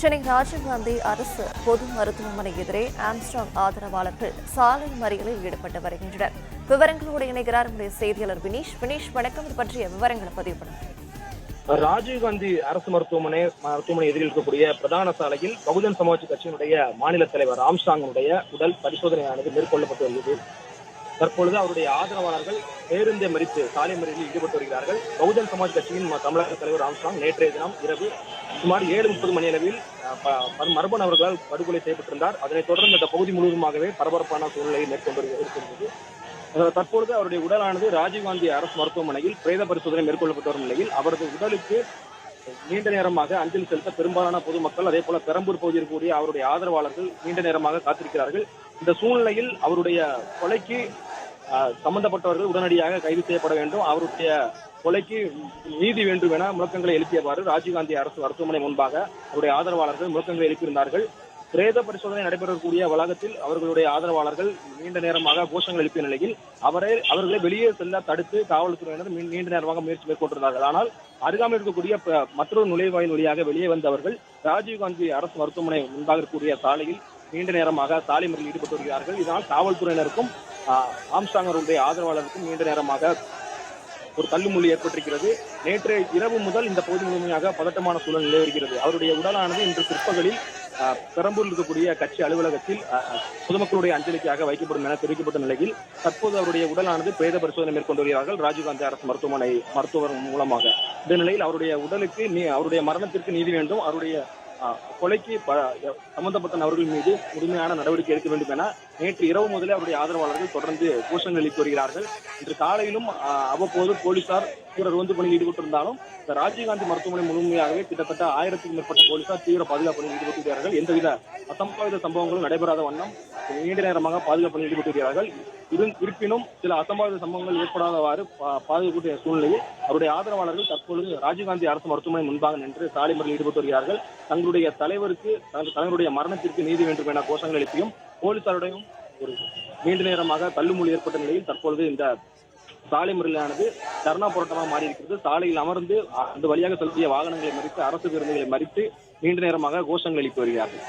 சென்னை ராஜீவ்காந்தி அரசு பொது மருத்துவமனை எதிரே ஆம்ஸ்ட்ராங் ஆதரவாளர்கள் சாலை மறியலில் ஈடுபட்டு வருகின்றனர். விவரங்களோடு இணைகிறார் செய்தியாளர் வினீஷ். வணக்கம். இது பற்றிய விவரங்களை பதிவு பண்ணுங்க. ராஜீவ்காந்தி அரசு மருத்துவமனை எதிரில் இருக்கக்கூடிய பிரதான சாலையில் பகுஜன் சமாஜ் கட்சியினுடைய மாநில தலைவர் ஆம்ஸ்ட்ராங்கினுடைய உடல் பரிசோதனையானது மேற்கொள்ளப்பட்டு வருகிறது. தற்பொழுது அவருடைய ஆதரவாளர்கள் பேருந்தை மறித்து சாலை மறியலில் ஈடுபட்டு வருகிறார்கள். பகுஜன் சமாஜ் கட்சியின் தமிழக தலைவர் ஆம்ஸ்ட்ராங் நேற்றைய தினம் இரவு சுமார் 7:30 மணி அளவில் மர்ம நபர்களால் படுகொலை செய்யப்பட்டிருந்தார். அதனைத் தொடர்ந்து இந்த பகுதி முழுவதுமாகவே பரபரப்பான சூழ்நிலையை மேற்கொண்டு இருக்கிறது. தற்பொழுது அவருடைய உடலானது ராஜீவ்காந்தி அரசு மருத்துவமனையில் பிரேத பரிசோதனை மேற்கொள்ளப்பட்டு வரும் நிலையில் அவரது உடலுக்கு நீண்ட நேரமாக அஞ்சலி செலுத்த பெரும்பாலான பொதுமக்கள், அதே போல பெரம்பூர் பகுதியில் கூடிய அவருடைய ஆதரவாளர்கள் நீண்ட நேரமாக காத்திருக்கிறார்கள். இந்த சூழ்நிலையில் அவருடைய கொலைக்கு சம்பந்தப்பட்டவர்கள் உடனடியாக கைது செய்யப்பட வேண்டும், அவருடைய கொலைக்கு நீதி வேண்டும் என முழக்கங்களை எழுப்பியவாறு ராஜீவ்காந்தி அரசு மருத்துவமனை முன்பாக அவருடைய ஆதரவாளர்கள் முழக்கங்களை எழுப்பியிருந்தார்கள். பிரேத பரிசோதனை நடைபெறக்கூடிய வளாகத்தில் அவர்களுடைய ஆதரவாளர்கள் நீண்ட நேரமாக கோஷங்கள் எழுப்பிய நிலையில் அவர்களை வெளியே செல்ல தடுத்து காவல்துறையினர் நீண்ட நேரமாக முயற்சி மேற்கொண்டிருந்தார்கள். ஆனால் அருகாமையில் இருக்கக்கூடிய மற்றொரு நுழைவாயில் வழியாக வெளியே வந்தவர்கள் ராஜீவ்காந்தி அரசு மருத்துவமனை முன்பாக இருக்கக்கூடிய சாலையில் நீண்ட நேரமாக சாலை மறியலில் ஈடுபட்டு வருகிறார்கள். இதனால் காவல்துறையினருக்கும் ஆம்ஸ்ட்ராங் அவர்களுடைய ஆதரவாளருக்கும் நீண்ட நேரமாக ஒரு தள்ளுமுள்ளி ஏற்பட்டிருக்கிறது. நேற்று இரவு முதல் இந்த பகுதி முழுமையாக பதட்டமான சூழல் நிலவி வருகிறது. அவருடைய உடலானது இன்று பிற்பகலில் பெரம்பூரில் இருக்கக்கூடிய கட்சி அலுவலகத்தில் பொதுமக்களுடைய அஞ்சலிக்காக வைக்கப்படும் என தெரிவிக்கப்பட்ட நிலையில் தற்போது அவருடைய உடலானது பிரேத பரிசோதனை மேற்கொண்டு வருகிறார்கள் ராஜீவ்காந்தி அரசு மருத்துவமனை மருத்துவர் மூலமாக. இந்த நிலையில் அவருடைய உடலுக்கு அவருடைய மரணத்திற்கு நீதி வேண்டும், அவருடைய கொலைக்கு சம்பந்தப்பட்ட நபர்கள் மீது முழுமையான நடவடிக்கை எடுக்க வேண்டும் என நேற்று இரவு முதலே அவருடைய ஆதரவாளர்கள் தொடர்ந்து கோஷங்கள் எழுப்பி வருகிறார்கள். இன்று காலையிலும் அவ்வப்போது போலீசார் தீவிர ரோந்து பணியில் ஈடுபட்டிருந்தாலும் இந்த ராஜீவ்காந்தி மருத்துவமனை முழுமையாகவே கிட்டத்தட்ட 1000க்கும் மேற்பட்ட போலீசார் தீவிர பாதுகாப்பு பணியில் ஈடுபட்டுள்ளார்கள். எந்தவித அசம்பாவித சம்பவங்களும் நடைபெறாத வண்ணம் நீண்ட நேரமாக பாதுகாப்பு பணியில் ஈடுபட்டுள்ளார்கள். இருப்பினும் சில அசம்பாவித சம்பவங்கள் ஏற்படாதவாறு பாதுகாப்பு சூழ்நிலையில் அவருடைய ஆதரவாளர்கள் தற்பொழுது ராஜீவ்காந்தி அரசு மருத்துவமனை முன்பாக நின்று சாலை மறியலில் ஈடுபட்டு வருகிறார்கள். தங்களுடைய தலைவருடைய மரணத்திற்கு நீதி வேண்டும் என கோஷங்கள் எழுப்பியும் போலீசாருடையும் ஒரு நீண்ட நேரமாக தள்ளுமுள்ளி ஏற்பட்ட நிலையில் தற்பொழுது இந்த சாலை மறியலானது தர்ணா போராட்டமாக மாறி இருக்கிறது. சாலையில் அமர்ந்து அந்த வழியாக செலுத்திய வாகனங்களை மறித்து அரசு பேருந்துகளை மறித்து நீண்ட நேரமாக கோஷங்கள் எழுப்பி வருகிறார்கள்.